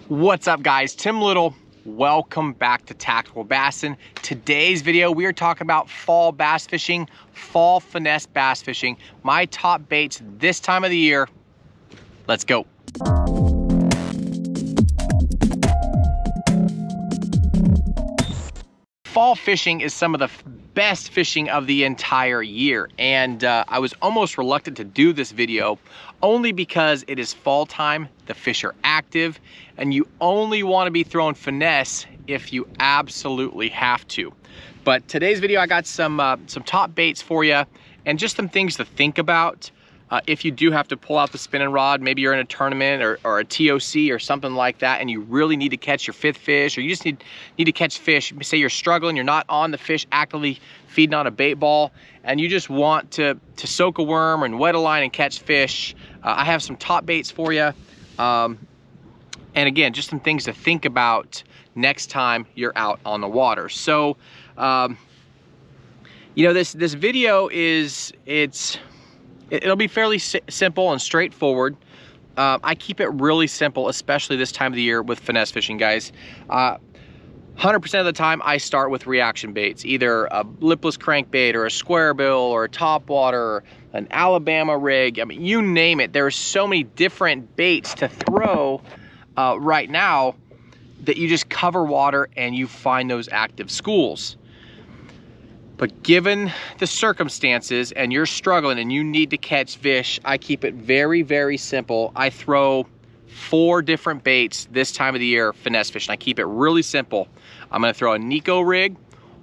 What's up, guys? Tim Little. Welcome back to Tactical Bassin. Today's video, we are talking about fall bass fishing, fall finesse bass fishing. My top baits this time of the year. Let's go. Fall fishing is some of the best fishing of the entire year, and I was almost reluctant to do this video only because it is fall time, the fish are active, and you only want to be throwing finesse if you absolutely have to. But today's video, I got some top baits for you and just some things to think about if you do have to pull out the spinning rod. Maybe you're in a tournament or a TOC or something like that, and you really need to catch your fifth fish, or you just need to catch fish. Say you're struggling, you're not on the fish actively feeding on a bait ball, and you just want to soak a worm and wet a line and catch fish. I have some top baits for you. And again, just some things to think about next time you're out on the water. So, you know, this video it'll be fairly simple and straightforward. I keep it really simple, especially this time of the year with finesse fishing, guys. 100% of the time, I start with reaction baits, either a lipless crankbait or a square bill or a topwater, or an Alabama rig. I mean, you name it. There are so many different baits to throw right now that you just cover water and you find those active schools. But given the circumstances and you're struggling and you need to catch fish, I keep it very, very simple. I throw 4 different baits this time of the year, finesse fishing. I keep it really simple. I'm gonna throw a Nico Rig,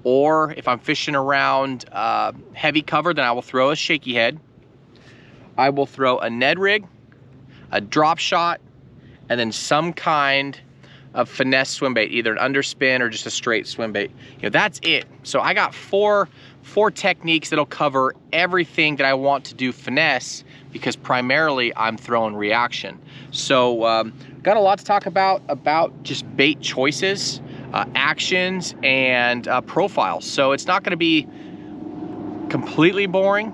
or if I'm fishing around heavy cover, then I will throw a shaky head. I will throw a Ned Rig, a Dropshot, and then some kind of finesse swim bait, either an underspin or just a straight swim bait. You know, that's it. So I got four techniques that'll cover everything that I want to do finesse, because primarily I'm throwing reaction. So got a lot to talk about just bait choices, actions, and profiles. So it's not gonna be completely boring,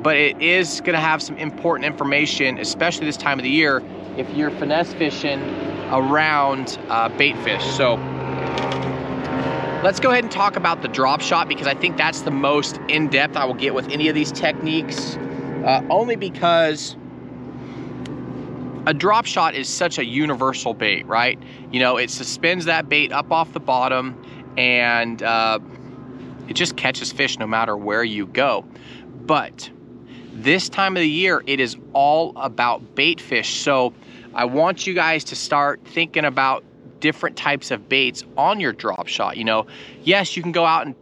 but it is gonna have some important information, especially this time of the year if you're finesse fishing around bait fish. So let's go ahead and talk about the drop shot, because I think that's the most in-depth I will get with any of these techniques, only because a drop shot is such a universal bait, right? You know, it suspends that bait up off the bottom, and it just catches fish no matter where you go. But this time of the year, it is all about bait fish. So I want you guys to start thinking about different types of baits on your drop shot. You know, yes, you can go out and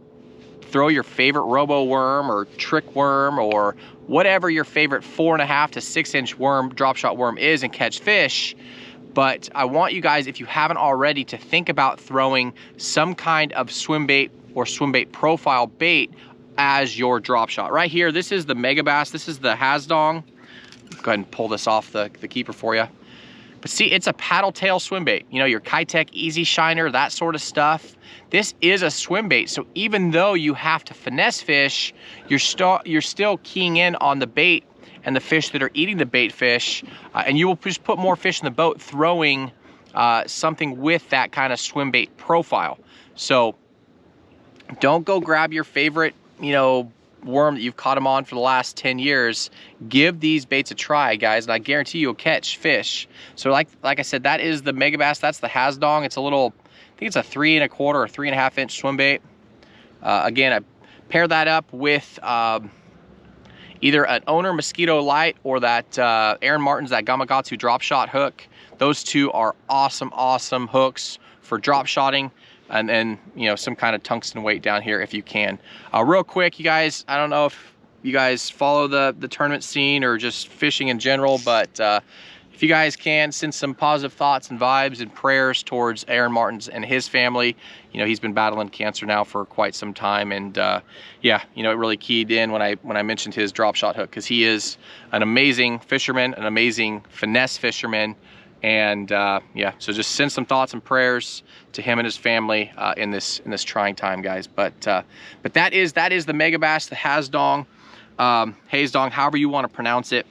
throw your favorite robo worm or trick worm or whatever your favorite 4.5 to 6 inch worm, drop shot worm is, and catch fish. But I want you guys, if you haven't already, to think about throwing some kind of swim bait or swim bait profile bait as your drop shot. Right here, this is the mega bass. This is the Hasdong. Go ahead and pull this off the keeper for you. But see, it's a paddle tail swim bait. You know, your Kitech Easy Shiner, that sort of stuff. This is a swim bait. So even though you have to finesse fish, you're still keying in on the bait and the fish that are eating the bait fish. And you will just put more fish in the boat throwing something with that kind of swim bait profile. So don't go grab your favorite, you know, worm that you've caught them on for the last 10 years. Give these baits a try, guys, and I guarantee you'll catch fish. So like I said, that is the mega bass. That's the Hasdong. It's a little, I think it's a 3.25 or 3.5 inch swim bait. Again, I pair that up with either an Owner Mosquito Light or that Aaron Martin's, that Gamakatsu drop shot hook. Those two are awesome hooks for drop shotting. And then, you know, some kind of tungsten weight down here if you can. Real quick, you guys, I don't know if you guys follow the tournament scene or just fishing in general, but if you guys can, send some positive thoughts and vibes and prayers towards Aaron Martin's and his family. You know, he's been battling cancer now for quite some time, and yeah, you know, it really keyed in when I mentioned his drop shot hook, because he is an amazing fisherman, an amazing finesse fisherman. And yeah, so just send some thoughts and prayers to him and his family in this trying time, guys. But that is the mega bass, the Hasdong, Hasdong, however you want to pronounce it.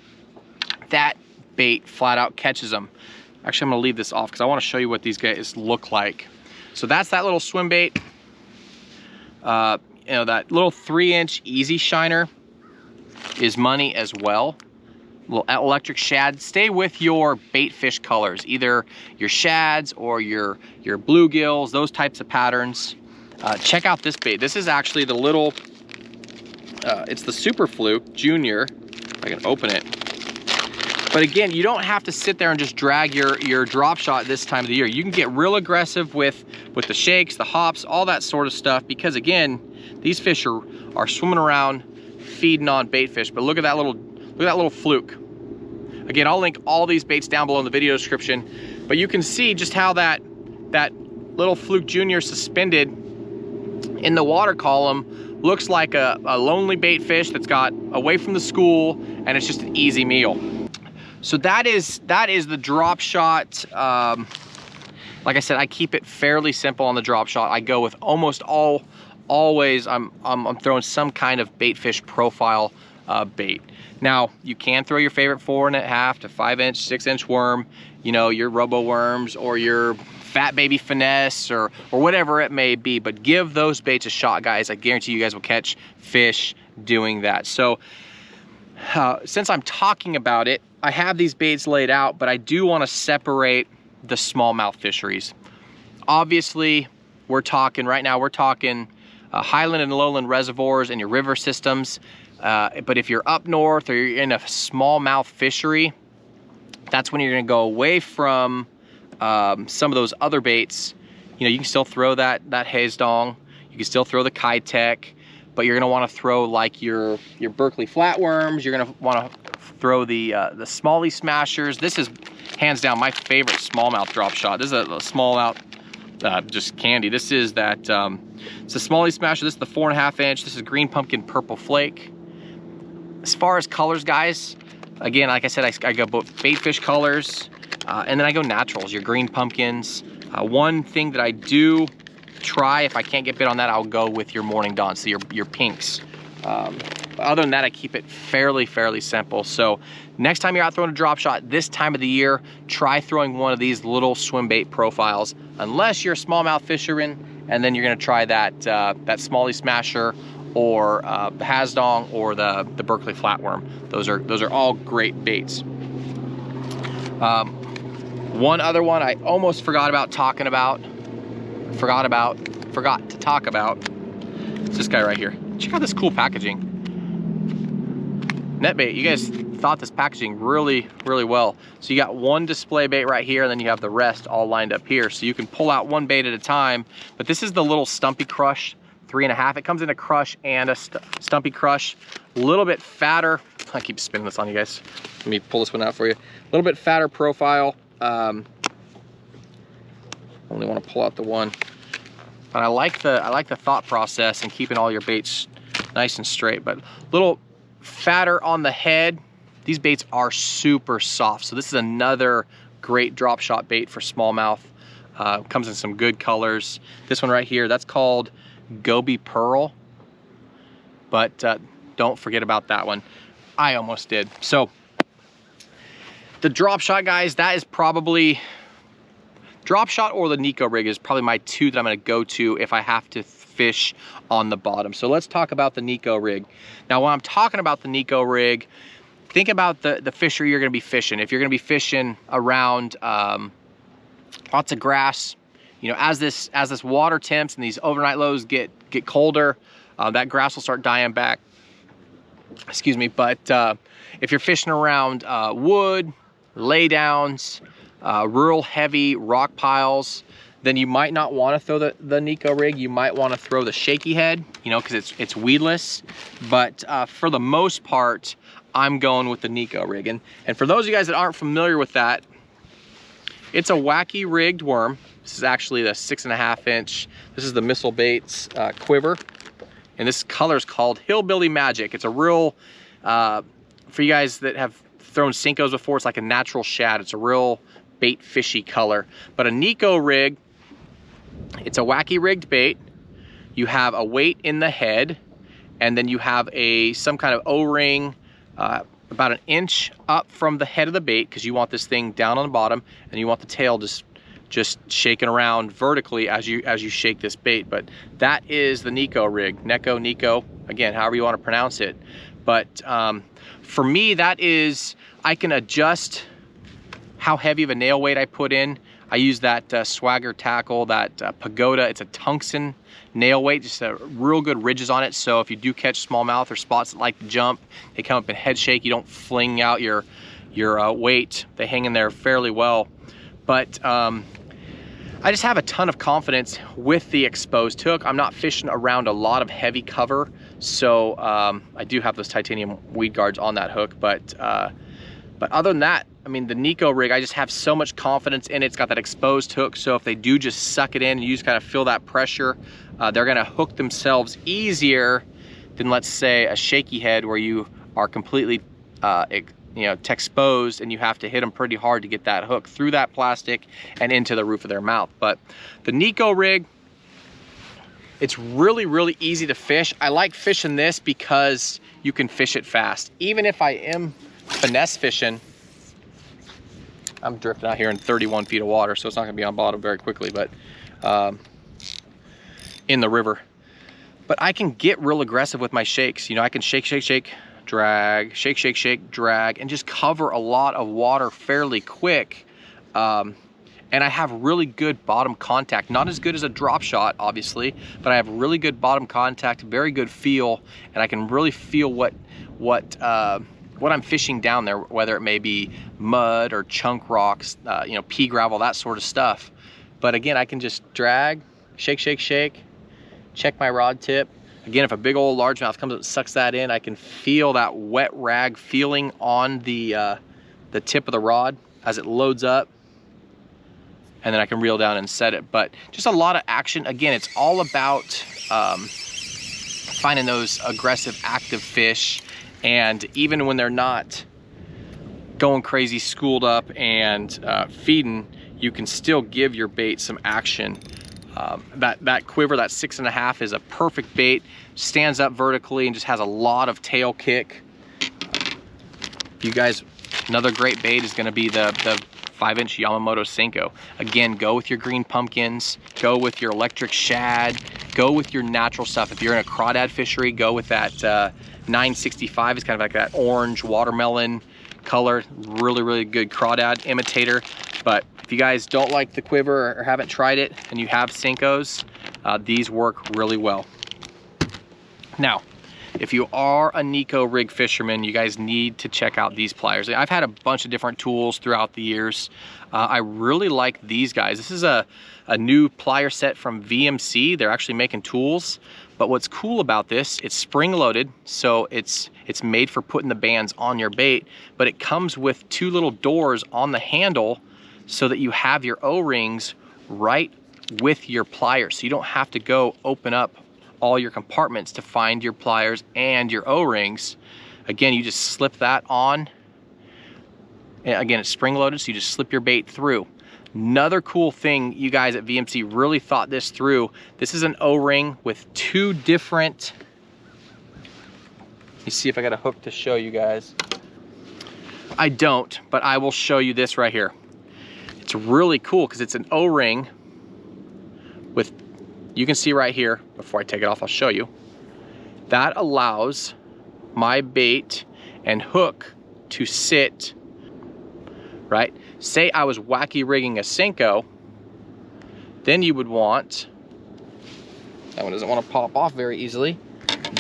That bait flat out catches them. Actually, I'm gonna leave this off because I want to show you what these guys look like. So that's that little swim bait. You know, that little 3-inch easy shiner is money as well. Little electric shad. Stay with your bait fish colors, either your shads or your bluegills, those types of patterns. Check out this bait. This is actually the little, it's the Super Fluke Junior. If I can open it. But again, you don't have to sit there and just drag your drop shot this time of the year. You can get real aggressive with the shakes, the hops, all that sort of stuff, because again, these fish are swimming around feeding on bait fish. But look at that little fluke. Again, I'll link all these baits down below in the video description, but you can see just how that little Fluke Junior suspended in the water column looks like a lonely bait fish that's got away from the school, and it's just an easy meal. So that is the drop shot. Like I said, I keep it fairly simple on the drop shot. I go with always I'm throwing some kind of bait fish profile bait. Now you can throw your favorite 4.5 to 5-inch, 6-inch worm, you know, your robo worms or your fat baby finesse or whatever it may be, but give those baits a shot, guys. I guarantee you guys will catch fish doing that. So since I'm talking about it, I have these baits laid out, but I do want to separate the smallmouth fisheries. Obviously, right now we're talking highland and lowland reservoirs and your river systems. But if you're up north or you're in a smallmouth fishery, that's when you're going to go away from some of those other baits. You know, you can still throw that haze dong, you can still throw the Kitech, but you're going to want to throw like your Berkeley flatworms. You're going to want to throw the Smalley smashers. This is hands down my favorite smallmouth drop shot. This is a smallmouth just candy. This is that it's a Smalley smasher. This is the 4.5-inch. This is green pumpkin purple flake. As far as colors, guys, again, like I said, I go both bait fish colors and then I go naturals, your green pumpkins. One thing that I do try, if I can't get bit on that, I'll go with your morning dawn, so your pinks. Other than that, I keep it fairly simple. So next time you're out throwing a drop shot this time of the year, try throwing one of these little swim bait profiles, unless you're a smallmouth fisherman, and then you're gonna try that Smalley smasher or the Hasdong or the Berkeley flatworm. Those are all great baits. One other one I almost forgot to talk about. It's this guy right here. Check out this cool packaging. Netbait, you guys thought this packaging really well. So you got one display bait right here, and then you have the rest all lined up here. So you can pull out one bait at a time. But this is the little Stumpy Crush 3.5. It comes in a crush and a Stumpy Crush. A little bit fatter. I keep spinning this on you guys. Let me pull this one out for you. A little bit fatter profile. Only want to pull out the one. But I like the thought process and keeping all your baits nice and straight. But a little fatter on the head. These baits are super soft. So this is another great drop shot bait for smallmouth. Comes in some good colors. This one right here, that's called Goby Pearl. But don't forget about that one. I almost did. So the drop shot, guys, that is probably drop shot or the Nico Rig is probably my two that I'm going to go to if I have to fish on the bottom. So let's talk about the Nico Rig. Now, when I'm talking about the Nico Rig, think about the fishery you're going to be fishing. If you're going to be fishing around lots of grass, you know, as this water temps and these overnight lows get colder, that grass will start dying back. Excuse me. But if you're fishing around wood, laydowns, rural heavy rock piles, then you might not want to throw the Nico Rig. You might want to throw the shaky head, you know, because it's weedless. But for the most part, I'm going with the Nico Rig. And for those of you guys that aren't familiar with that, it's a wacky rigged worm. This is actually the 6.5-inch. This is the Missile Baits quiver. And this color is called Hillbilly Magic. It's a real, for you guys that have thrown Senkos before, it's like a natural shad. It's a real bait fishy color. But a Nico Rig, it's a wacky rigged bait. You have a weight in the head, and then you have some kind of O-ring about an inch up from the head of the bait, because you want this thing down on the bottom, and you want the tail just shaking around vertically as you shake this bait. But that is the Nico Rig, Neko, again, however you want to pronounce it. But for me, that is, I can adjust how heavy of a nail weight I put in. I use that Swagger tackle, that Pagoda. It's a tungsten nail weight, just a real good ridges on it. So if you do catch smallmouth or spots that like to jump, they come up in head shake. You don't fling out your weight. They hang in there fairly well. But I just have a ton of confidence with the exposed hook. I'm not fishing around a lot of heavy cover, so I do have those titanium weed guards on that hook. But other than that, I mean, the Nico Rig, I just have so much confidence in it. It's got that exposed hook, so if they do just suck it in and you just kind of feel that pressure, they're gonna hook themselves easier than, let's say, a shaky head where you are completely exposed and you have to hit them pretty hard to get that hook through that plastic and into the roof of their mouth. But the Nico Rig, it's really, really easy to fish. I like fishing this because you can fish it fast. Even if I am finesse fishing, I'm drifting out here in 31 feet of water, so it's not gonna be on bottom very quickly, but in the river. But I can get real aggressive with my shakes. You know, I can shake, drag, shake, drag, and just cover a lot of water fairly quick. And I have really good bottom contact. Not as good as a drop shot, obviously, but I have really good bottom contact, very good feel, and I can really feel what I'm fishing down there, whether it may be mud or chunk rocks, pea gravel, that sort of stuff. But again, I can just drag, shake, check my rod tip. Again, if a big old largemouth comes up and sucks that in, I can feel that wet rag feeling on the tip of the rod as it loads up. And then I can reel down and set it. But just a lot of action. Again, it's all about finding those aggressive, active fish. And even when they're not going crazy, schooled up and feeding, you can still give your bait some action. That quiver, that 6.5, is a perfect bait. Stands up vertically and just has a lot of tail kick. You guys, another great bait is going to be the 5-inch Yamamoto Senko. Again, go with your green pumpkins, go with your electric shad, go with your natural stuff. If you're in a crawdad fishery, go with that 965. It's kind of like that orange watermelon color. Really, really good crawdad imitator. But if you guys don't like the quiver or haven't tried it and you have Senkos, these work really well. Now, if you are a Nico Rig fisherman, you guys need to check out these pliers. I've had a bunch of different tools throughout the years. I really like these guys. This is a new plier set from VMC. They're actually making tools. But what's cool about this, it's spring loaded, so it's made for putting the bands on your bait, but it comes with 2 little doors on the handle so that you have your O-rings right with your pliers. So you don't have to go open up all your compartments to find your pliers and your O-rings. Again, you just slip that on. And again, it's spring loaded, so you just slip your bait through. Another cool thing, you guys at VMC really thought this through. This is an O-ring with 2 different, let me see if I got a hook to show you guys. I don't, but I will show you this right here. It's really cool because it's an O-ring with, you can see right here, before I take it off, I'll show you. That allows my bait and hook to sit, right? Say I was wacky rigging a Senko, then you would want, that one doesn't want to pop off very easily.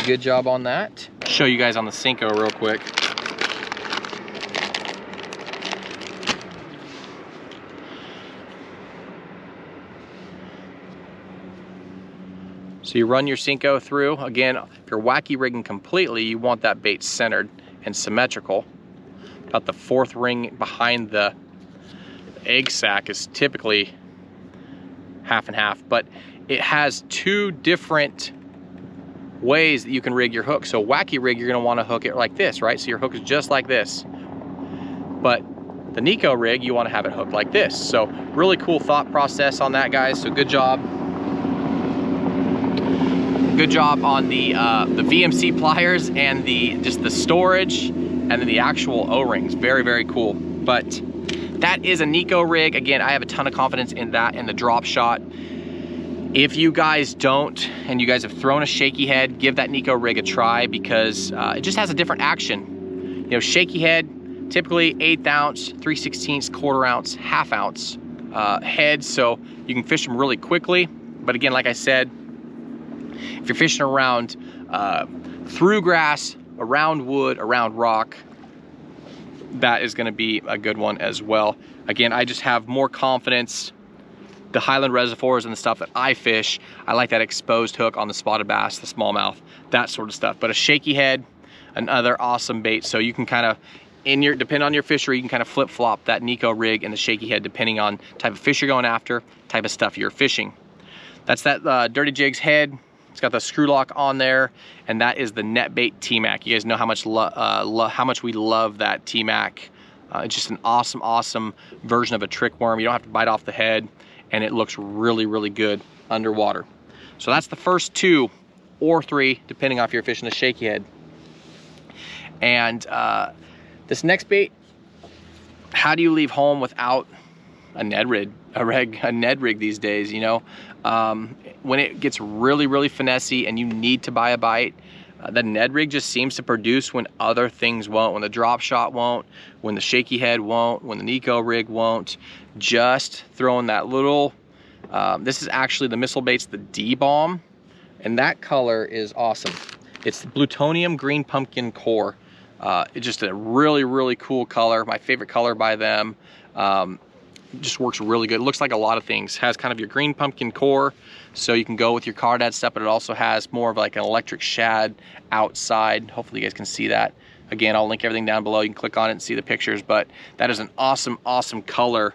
Good job on that. Show you guys on the Senko real quick. So you run your Senko through. Again, if you're wacky rigging completely, you want that bait centered and symmetrical. About the 4th ring behind the egg sac is typically half and half, but it has 2 different ways that you can rig your hook. So wacky rig, you're gonna wanna hook it like this, right? So your hook is just like this. But the Nico Rig, you wanna have it hooked like this. So really cool thought process on that, guys. So good job. Good job on the VMC pliers and just the storage and then the actual O-rings, very, very cool. But that is a Nico Rig. Again, I have a ton of confidence in that and the Dropshot. If you guys don't, and you guys have thrown a shaky head, give that Nico Rig a try, because it just has a different action. You know, shaky head, typically 1/8 ounce, 3/16, 1/4 ounce, 1/2 ounce head, so you can fish them really quickly. But again, like I said, if you're fishing around through grass, around wood, around rock, that is gonna be a good one as well. Again, I just have more confidence. The highland reservoirs and the stuff that I fish, I like that exposed hook on the spotted bass, the smallmouth, that sort of stuff. But a shaky head, another awesome bait. So you can kind of, depending on your fishery, you can kind of flip-flop that Nico Rig and the shaky head depending on type of fish you're going after, type of stuff you're fishing. That's that Dirty Jigs head. It's got the screw lock on there, and that is the net bait T-Mac. You guys know how much we love that T-Mac. It's just an awesome, awesome version of a trick worm. You don't have to bite off the head, and it looks really, really good underwater. So that's the first 2 or 3, depending on if you're fishing a shaky head. And this next bait, how do you leave home without a Ned Rig? A Ned Rig these days, you know? When it gets really, really finessey and you need to buy a bite, the Ned Rig just seems to produce when other things won't, when the Dropshot won't, when the shaky head won't, when the Nico Rig won't. Just throwing that little, this is actually the missile bait's the D-bomb, and that color is awesome. It's the plutonium green pumpkin core. It's just a really, really cool color, my favorite color by them. Just works really good. It looks like a lot of things. Has kind of your green pumpkin core, so you can go with your cardad stuff, but it also has more of like an electric shad outside. Hopefully you guys can see that. Again, I'll link everything down below. You can click on it and see the pictures, but that is an awesome, awesome color.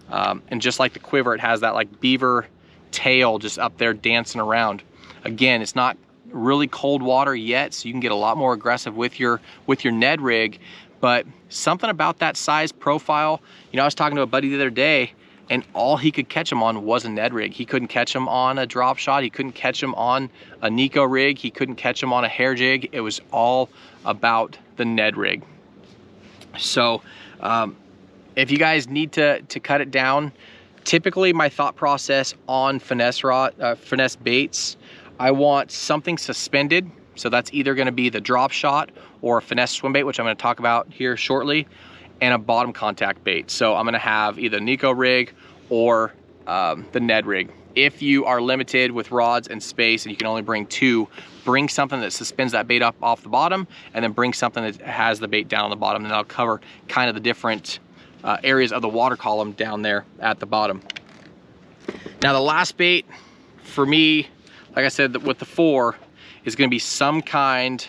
And just like the quiver, it has that like beaver tail just up there dancing around. Again, it's not really cold water yet, so you can get a lot more aggressive with your Ned Rig. But something about that size profile, you know, I was talking to a buddy the other day, and all he could catch him on was a Ned Rig. He couldn't catch him on a Dropshot. He couldn't catch him on a Nico Rig. He couldn't catch him on a hair jig. It was all about the Ned Rig. So if you guys need to cut it down, typically my thought process on finesse baits, I want something suspended. So that's either going to be the Dropshot or a finesse swim bait, which I'm going to talk about here shortly, and a bottom contact bait. So I'm going to have either Nico Rig or the Ned Rig. If you are limited with rods and space and you can only bring 2, bring something that suspends that bait up off the bottom, and then bring something that has the bait down on the bottom, and that'll cover kind of the different areas of the water column down there at the bottom. Now the last bait for me, like I said, with the 4, is going to be some kind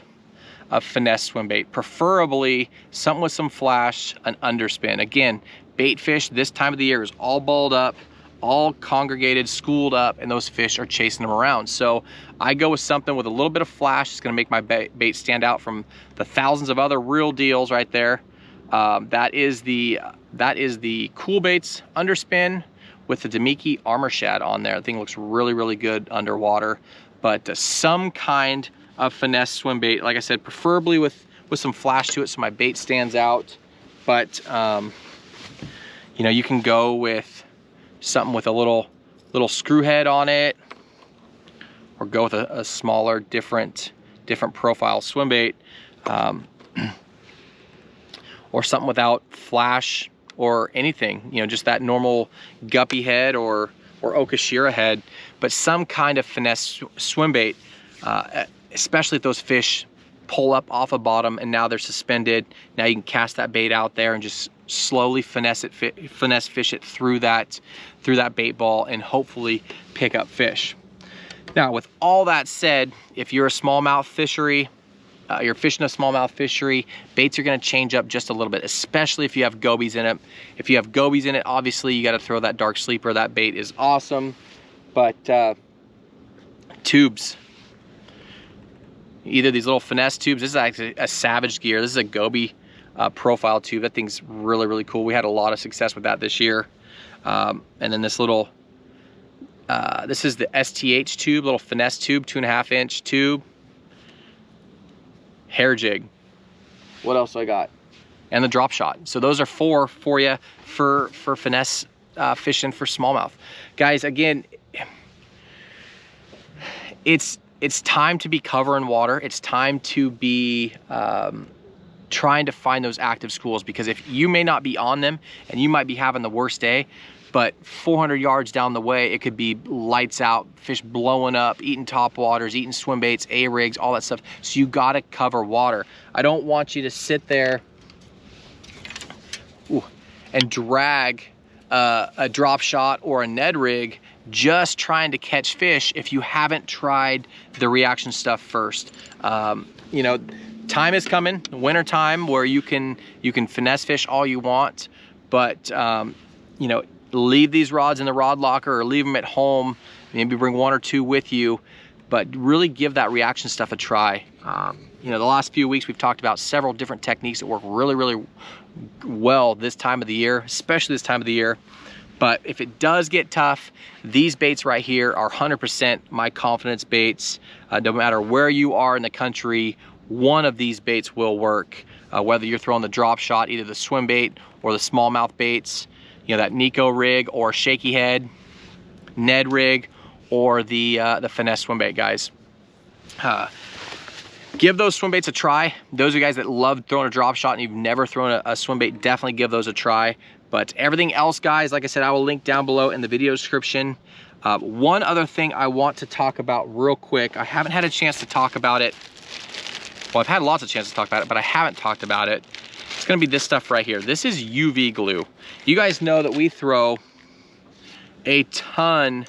of finesse swim bait, preferably something with some flash, an underspin. Again, bait fish this time of the year is all balled up, all congregated, schooled up, and those fish are chasing them around. So I go with something with a little bit of flash. It's going to make my bait stand out from the thousands of other real deals right there. That is the Cool Baits underspin with the Demiki Armor Shad on there. The thing looks really, really good underwater. But some kind of finesse swim bait, like I said, preferably with some flash to it so my bait stands out. But you know, you can go with something with a little screw head on it, or go with a smaller, different profile swim bait, or something without flash or anything. You know, just that normal guppy head or Okashira head, but some kind of finesse swim bait, especially if those fish pull up off a bottom and now they're suspended. Now you can cast that bait out there and just slowly finesse fish it through that bait ball and hopefully pick up fish. Now, with all that said, if you're a smallmouth fishery, you're fishing a smallmouth fishery, baits are going to change up just a little bit, especially if you have gobies in it. If you have gobies in it, obviously you got to throw that dark sleeper. That bait is awesome. But tubes, either these little finesse tubes. This is actually a Savage Gear. This is a goby profile tube. That thing's really, really cool. We had a lot of success with that this year. And then this little, this is the STH tube, little finesse tube, 2.5-inch tube. Hair jig. What else I got? And the Dropshot. So those are 4 for you for finesse fishing for smallmouth. Guys, again, it's time to be covering water. It's time to be trying to find those active schools, because if you may not be on them and you might be having the worst day, but 400 yards down the way, it could be lights out, fish blowing up, eating top waters, eating swim baits, A-rigs, all that stuff. So you gotta cover water. I don't want you to sit there and drag a drop shot or a Ned Rig just trying to catch fish if you haven't tried the reaction stuff first. You know, time is coming, winter time, where you can finesse fish all you want, but you know, leave these rods in the rod locker or leave them at home. Maybe bring 1 or 2 with you, but really give that reaction stuff a try. You know, the last few weeks we've talked about several different techniques that work really, really well this time of the year, especially this time of the year. But if it does get tough, these baits right here are 100% my confidence baits. No matter where you are in the country, one of these baits will work. Whether you're throwing the drop shot, either the swim bait or the smallmouth baits, you know, that Nico Rig or shaky head, Ned Rig, or the finesse swim bait, guys. Give those swim baits a try. Those of you guys that love throwing a drop shot and you've never thrown a swim bait, definitely give those a try. But everything else, guys, like I said, I will link down below in the video description. One other thing I want to talk about real quick. I haven't had a chance to talk about it. Well, I've had lots of chances to talk about it, but I haven't talked about it. It's gonna be this stuff right here. This is UV glue. You guys know that we throw a ton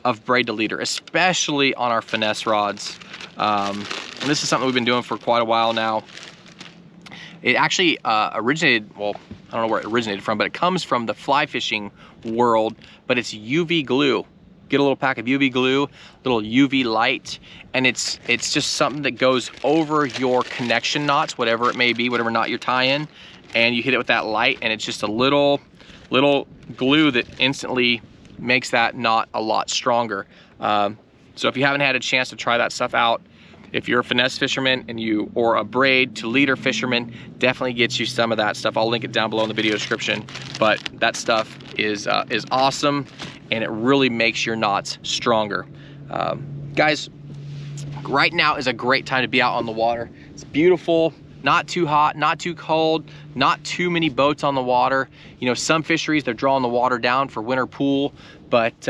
of braid to leader, especially on our finesse rods. And this is something we've been doing for quite a while now. It actually originated, well, I don't know where it originated from, but it comes from the fly fishing world, but it's UV glue. Get a little pack of UV glue, little UV light, and it's just something that goes over your connection knots, whatever it may be, whatever knot you're tying, and you hit it with that light, and it's just a little glue that instantly makes that knot a lot stronger. So if you haven't had a chance to try that stuff out, if you're a finesse fisherman and or a braid to leader fisherman, definitely get you some of that stuff. I'll link it down below in the video description. But that stuff is awesome, and it really makes your knots stronger. Guys, right now is a great time to be out on the water. It's beautiful, not too hot, not too cold, not too many boats on the water. You know, some fisheries, they're drawing the water down for winter pool, but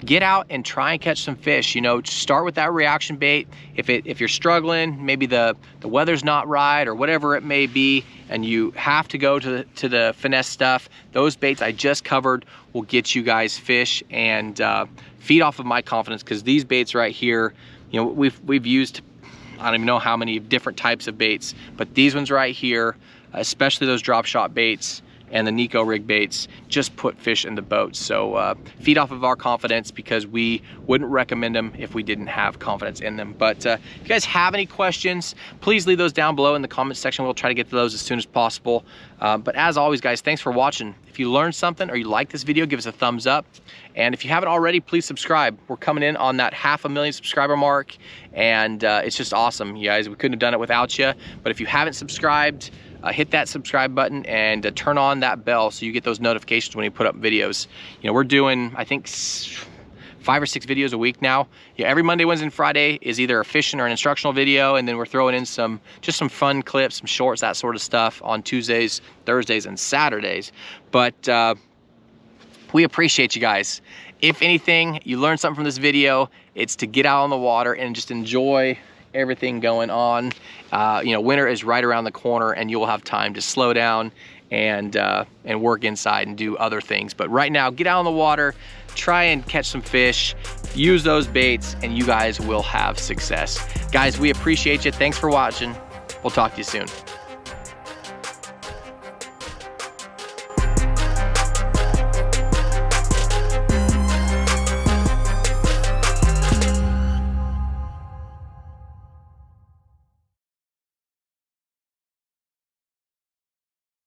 get out and try and catch some fish. You know, start with that reaction bait. If you're struggling, maybe the weather's not right or whatever it may be, and you have to go to the finesse stuff, those baits I just covered will get you guys fish and feed off of my confidence, because these baits right here, you know, we've used, I don't even know how many different types of baits, but these ones right here, especially those drop shot baits and the Nico Rig baits, just put fish in the boat. So feed off of our confidence, because we wouldn't recommend them if we didn't have confidence in them. But if you guys have any questions, please leave those down below in the comments section. We'll try to get to those as soon as possible. But as always, guys, thanks for watching. If you learned something or you like this video, give us a thumbs up. And if you haven't already, please subscribe. We're coming in on that 500,000 subscriber mark, and it's just awesome, you guys. We couldn't have done it without you. But if you haven't subscribed, hit that subscribe button and turn on that bell so you get those notifications when you put up videos. You know, we're doing, I think, 5 or 6 videos a week now. Yeah, every Monday, Wednesday, and Friday is either a fishing or an instructional video, and then we're throwing in just some fun clips, some shorts, that sort of stuff on Tuesdays, Thursdays, and Saturdays. But we appreciate you guys. If anything, you learned something from this video, it's to get out on the water and just enjoy everything going on. You know, winter is right around the corner, and you'll have time to slow down and work inside and do other things. But right now, get out on the water, try and catch some fish, use those baits, and you guys will have success. Guys, we appreciate you. Thanks for watching. We'll talk to you soon.